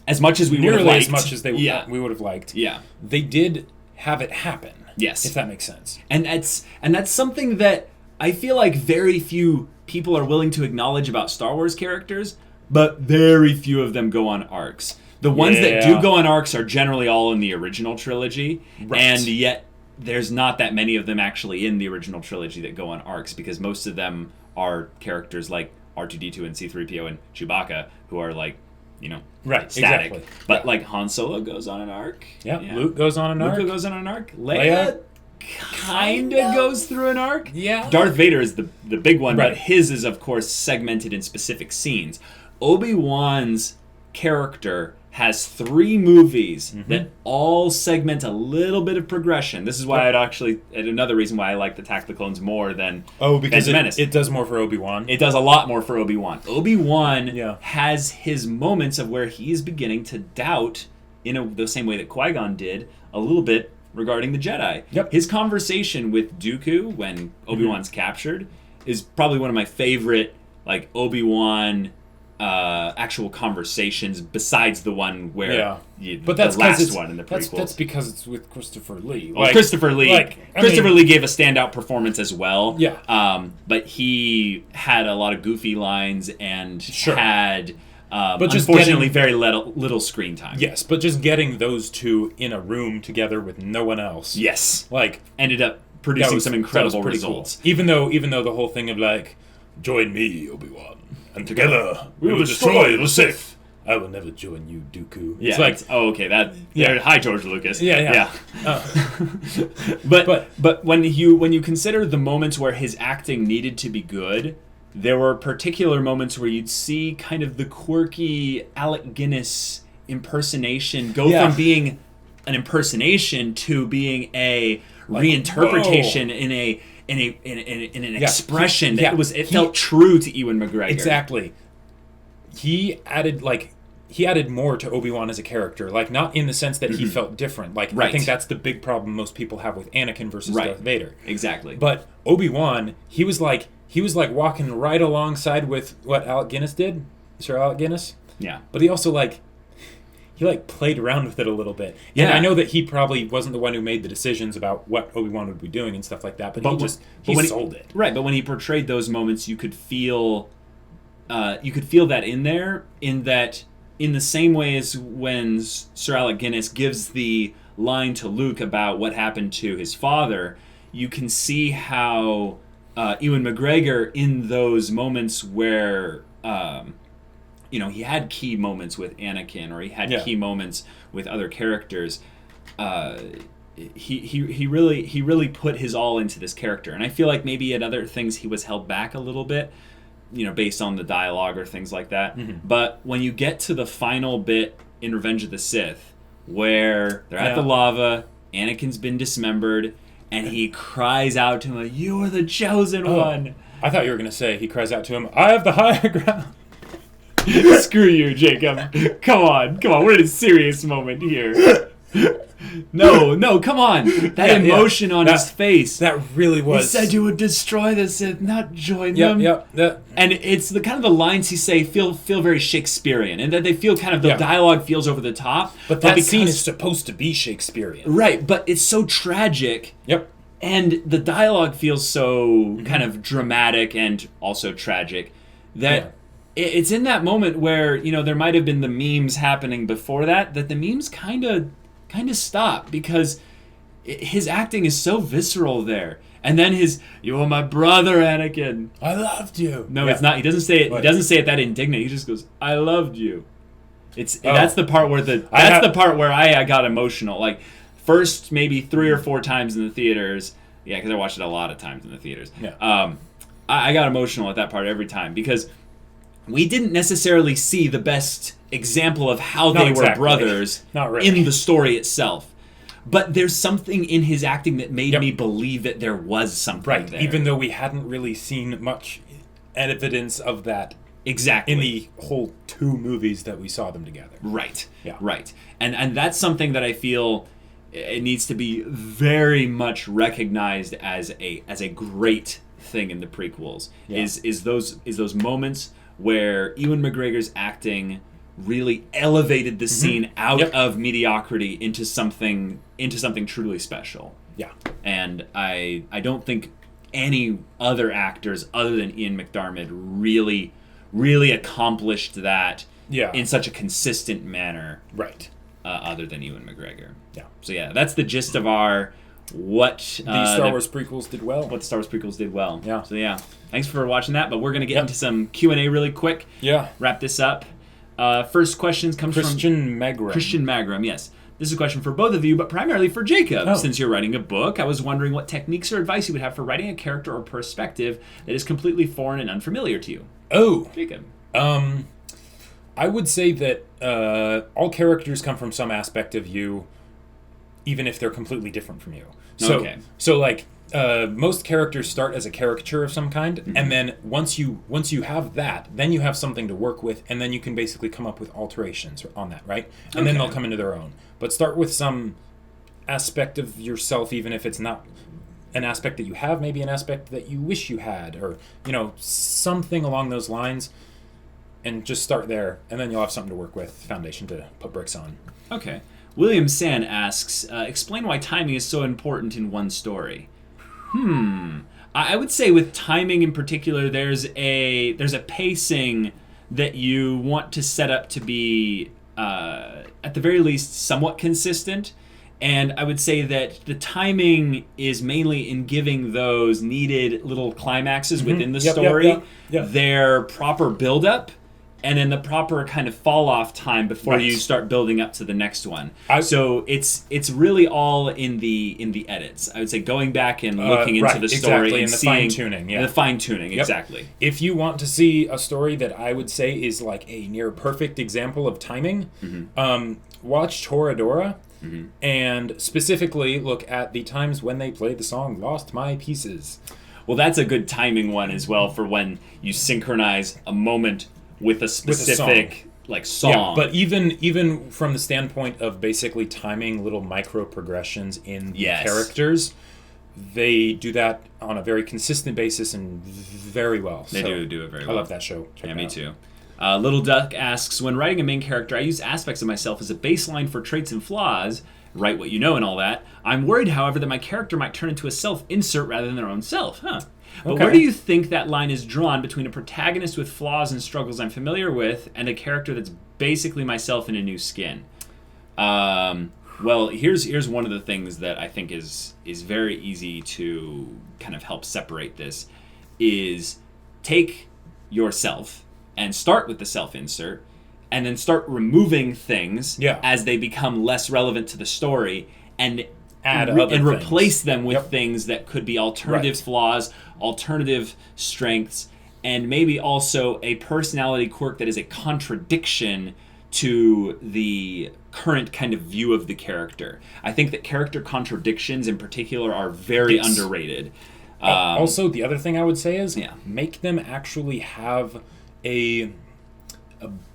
as much as we would have liked, as much as we would have liked, they did have it happen. Yes, if that makes sense. And that's something that I feel like very few people are willing to acknowledge about Star Wars characters, but very few of them go on arcs. The ones that do go on arcs are generally all in the original trilogy, and yet there's not that many of them actually in the original trilogy that go on arcs, because most of them are characters like R2-D2 and C-3PO and Chewbacca, who are like, static. Exactly. But like Han Solo goes on an arc. Yeah. Luke goes on an arc. Leia kind of goes through an arc. Yeah. Darth Vader is the big one, but his is, of course, segmented in specific scenes. Obi-Wan's character has 3 movies that all segment a little bit of progression. This is why another reason why I like Attack of the Clones more than because it does more for Obi-Wan. It does a lot more for Obi-Wan. Obi-Wan has his moments of where he is beginning to doubt, in the same way that Qui-Gon did, a little bit regarding the Jedi. Yep. His conversation with Dooku when Obi-Wan's captured is probably one of my favorite Obi-Wan actual conversations, besides the one where but that's the last one in the prequels. That's because it's with Christopher Lee. Christopher Lee Lee gave a standout performance as well. Yeah. But he had a lot of goofy lines and had But just unfortunately, very little screen time. Yes, but just getting those two in a room together with no one else. Yes. Like, ended up producing some incredible results. Cool. Even though the whole thing of like, join me, Obi-Wan, and together we will destroy the Sith. I will never join you, Dooku. Yeah, it's like, hi, George Lucas. Yeah. But when you consider the moments where his acting needed to be good, there were particular moments where you'd see kind of the quirky Alec Guinness impersonation go from being an impersonation to being a reinterpretation in an expression that it felt true to Ewan McGregor. Exactly. He added more to Obi-Wan as a character, like not in the sense that he felt different. Like I think that's the big problem most people have with Anakin versus Darth Vader. Exactly. But Obi-Wan, he was like walking right alongside with what Alec Guinness did, Sir Alec Guinness. Yeah. But he also he played around with it a little bit. And I know that he probably wasn't the one who made the decisions about what Obi-Wan would be doing and stuff like that, but he sold it. Right, but when he portrayed those moments, you could feel that in there, in the same way as when Sir Alec Guinness gives the line to Luke about what happened to his father, you can see how Ewan McGregor, in those moments where he had key moments with Anakin, or he had key moments with other characters, he really put his all into this character. And I feel like maybe at other things he was held back a little bit, based on the dialogue or things like that. Mm-hmm. But when you get to the final bit in Revenge of the Sith, where they're at the lava, Anakin's been dismembered, and he cries out to him, "You are the chosen one." I thought you were going to say he cries out to him, "I have the higher ground." Screw you, Jacob. Come on. We're in a serious moment here. No, come on. That emotion on his face. That really was. He said you would destroy the Sith, not join them. Yep. And it's the kind of the lines he say feel very Shakespearean, and that they feel kind of the dialogue feels over the top. But that scene is supposed to be Shakespearean. Right, but it's so tragic. Yep. And the dialogue feels so kind of dramatic and also tragic that it's in that moment where, there might have been the memes happening before that the memes kind of stop, because his acting is so visceral there. And then "You are my brother, Anakin. I loved you." No, it's not. He doesn't say it. He doesn't say it that indignant. He just goes, "I loved you." That's the part where the part where I got emotional. Like, first maybe 3 or 4 times in the theaters. Yeah, because I watched it a lot of times in the theaters. Yeah. I got emotional at that part every time, because we didn't necessarily see the best example of how they were brothers in the story itself. But there's something in his acting that made me believe that there was something there. Even though we hadn't really seen much evidence of that in the whole 2 movies that we saw them together. Right. Yeah. Right. And that's something that I feel it needs to be very much recognized as a great thing in the prequels. Is those moments where Ewan McGregor's acting really elevated the scene out of mediocrity into something truly special. Yeah. And I don't think any other actors other than Ian McDiarmid really accomplished that in such a consistent manner. Right. Other than Ewan McGregor. Yeah. So that's the gist of our what the Star Wars prequels did well. What the Star Wars prequels did well. Yeah. So thanks for watching that. But we're gonna get into some Q&A really quick. Yeah. Wrap this up. First question comes from Christian Magram. Yes. This is a question for both of you, but primarily for Jacob. Since you're writing a book, I was wondering what techniques or advice you would have for writing a character or perspective that is completely foreign and unfamiliar to you. Oh. Jacob. I would say that all characters come from some aspect of you, even if they're completely different from you. So most characters start as a caricature of some kind, and then once you have that, then you have something to work with, and then you can basically come up with alterations on that, right? And then they'll come into their own. But start with some aspect of yourself, even if it's not an aspect that you have, maybe an aspect that you wish you had, or something along those lines, and just start there, and then you'll have something to work with, foundation to put bricks on. Okay. William San asks, explain why timing is so important in one story. I would say with timing in particular, there's a pacing that you want to set up to be, at the very least, somewhat consistent. And I would say that the timing is mainly in giving those needed little climaxes within the story their proper build-up, and then the proper kind of fall-off time before you start building up to the next one. So it's really all in the edits. I would say going back and looking into the story and the seeing fine-tuning. The fine-tuning, exactly. If you want to see a story that I would say is like a near-perfect example of timing, watch Toradora. And specifically look at the times when they played the song Lost My Pieces. Well, that's a good timing one as well for when you synchronize a moment with a specific song. Yeah, but even from the standpoint of basically timing little micro progressions in the characters, they do that on a very consistent basis and very well. They do it very well. I love that show. Check me too. Little Duck asks, when writing a main character, I use aspects of myself as a baseline for traits and flaws, write what you know and all that. I'm worried, however, that my character might turn into a self-insert rather than their own self. But where do you think that line is drawn between a protagonist with flaws and struggles I'm familiar with and a character that's basically myself in a new skin? Well, here's one of the things that I think is very easy to kind of help separate this, is take yourself and start with the self-insert, and then start removing things as they become less relevant to the story, and replace them with things that could be alternative flaws, alternative strengths, and maybe also a personality quirk that is a contradiction to the current kind of view of the character. I think that character contradictions in particular are very underrated. Also, the other thing I would say is make them actually have a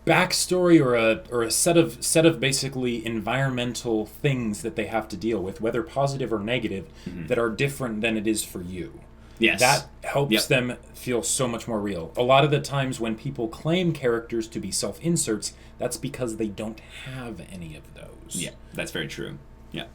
backstory or a set of basically environmental things that they have to deal with, whether positive or negative, that are different than it is for you. Yes. That helps them feel so much more real. A lot of the times when people claim characters to be self-inserts, that's because they don't have any of those. Yeah, that's very true. Yeah.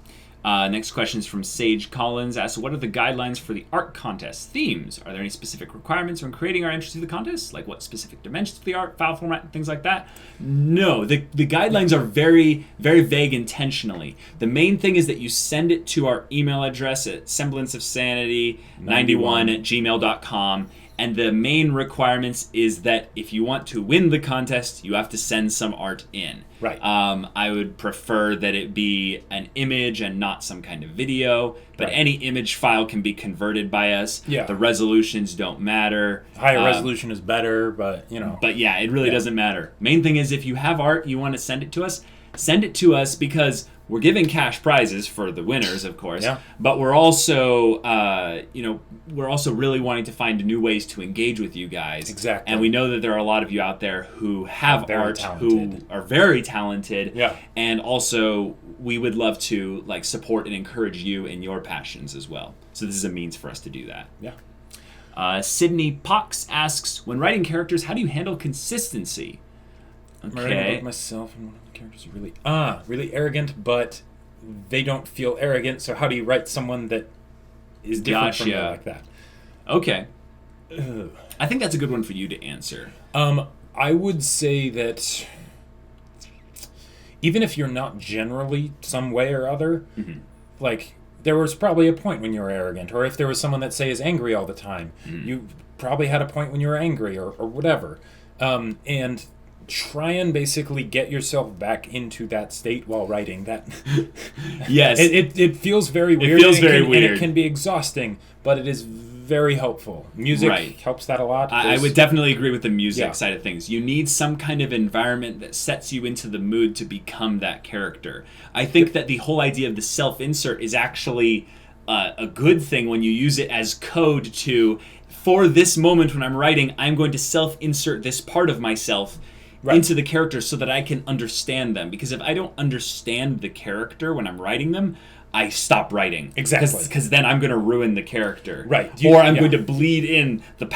Next question is from Sage Collins. Asks, what are the guidelines for the art contest themes? Are there any specific requirements when creating our entries to the contest? Like what specific dimensions of the art, file format, and things like that? No, the guidelines are very, very vague intentionally. The main thing is that you send it to our email address at semblanceofsanity91@gmail.com. And the main requirements is that if you want to win the contest, you have to send some art in. Right. I would prefer that it be an image and not some kind of video, but any image file can be converted by us. Yeah. The resolutions don't matter. Higher resolution is better, but you know. But yeah, it really doesn't matter. Main thing is if you have art, you want to send it to us because we're giving cash prizes for the winners, of course. Yeah. But we're also, we're also really wanting to find new ways to engage with you guys. Exactly. And we know that there are a lot of you out there who have art, who are very talented. Yeah. And also, we would love to support and encourage you in your passions as well. So this is a means for us to do that. Yeah. Sydney Pox asks, when writing characters, how do you handle consistency? I'm writing about myself, and one of the characters are really arrogant, but they don't feel arrogant. So how do you write someone that is different from you like that? Okay. I think that's a good one for you to answer. I would say that even if you're not generally some way or other, there was probably a point when you were arrogant, or if there was someone that say is angry all the time, you probably had a point when you were angry or whatever. And try and basically get yourself back into that state while writing that. Yes. It feels very weird. It feels very weird. And it can be exhausting, but it is very helpful. Music helps that a lot. I would definitely agree with the music side of things. You need some kind of environment that sets you into the mood to become that character. I think that the whole idea of the self-insert is actually a good thing when you use it as code to, for this moment when I'm writing, I'm going to self-insert this part of myself into the character so that I can understand them. Because if I don't understand the character when I'm writing them, I stop writing. Exactly. Because then I'm going to ruin the character. Right. Or I'm going to bleed in the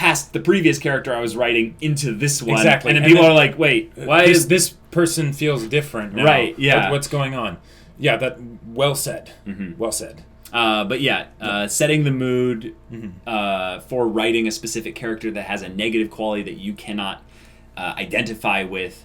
previous character I was writing into this one. Exactly. And then people are like, wait, why is this person feels different now? Right, yeah. What's going on? Yeah, that well said. Well said. Setting the mood for writing a specific character that has a negative quality that you cannot identify with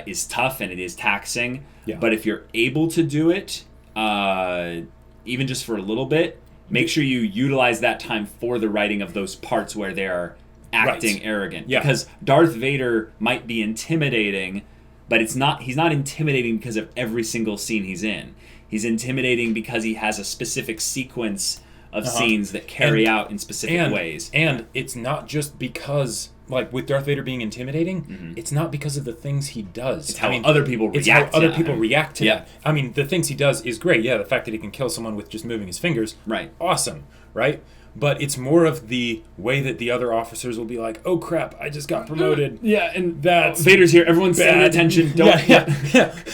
is tough and it is taxing. Yeah. But if you're able to do it, even just for a little bit, make sure you utilize that time for the writing of those parts where they're acting arrogant. Yeah. Because Darth Vader might be intimidating, but he's not intimidating because of every single scene he's in. He's intimidating because he has a specific sequence of scenes that carry out in specific ways. And it's not just because, like, with Darth Vader being intimidating, it's not because of the things he does. It's how other people react. It's how other people react to that. I mean, the things he does is great. Yeah, the fact that he can kill someone with just moving his fingers. Right. Awesome. Right? But it's more of the way that the other officers will be like, "Oh crap, I just got promoted." Yeah, and that's Vader's here. Everyone's paying attention. Don't yeah.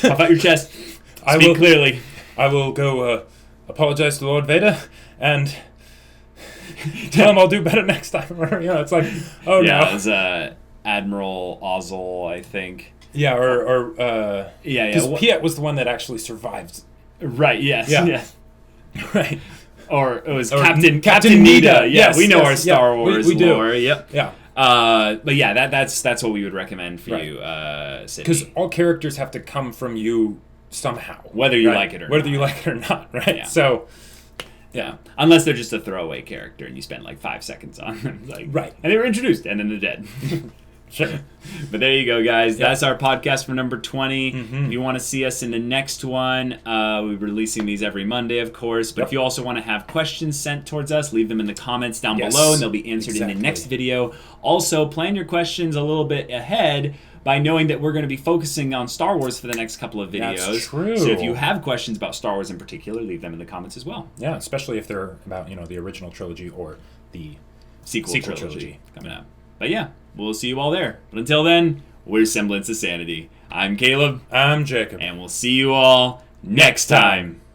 Puff out your chest. Speak clearly. I will go apologize to Lord Vader and tell him I'll do better next time. It's like, oh no. Yeah, it was Admiral Ozzel, I think. Yeah, or because Piet was the one that actually survived. Right. Yes. Yeah. Yes. Right. Or it was Captain Nita. Yeah, we know our Star Wars lore. Yep. Yeah. But yeah, that's what we would recommend for you, Sydney. Because all characters have to come from you somehow, whether you like it or whether you like it or not, right? Yeah. So, yeah, unless they're just a throwaway character and you spend like 5 seconds on them, right? And they were introduced and then they're dead. Sure. But there you go, guys. Yeah. That's our podcast for number 20. If you want to see us in the next one, we're releasing these every Monday, of course. But if you also want to have questions sent towards us, leave them in the comments down below, and they'll be answered in the next video. Also, plan your questions a little bit ahead by knowing that we're going to be focusing on Star Wars for the next couple of videos. That's true. So if you have questions about Star Wars in particular, leave them in the comments as well. Yeah, especially if they're about the original trilogy or the sequel trilogy coming up. But yeah, we'll see you all there. But until then, we're Semblance of Sanity. I'm Caleb. I'm Jacob. And we'll see you all next time.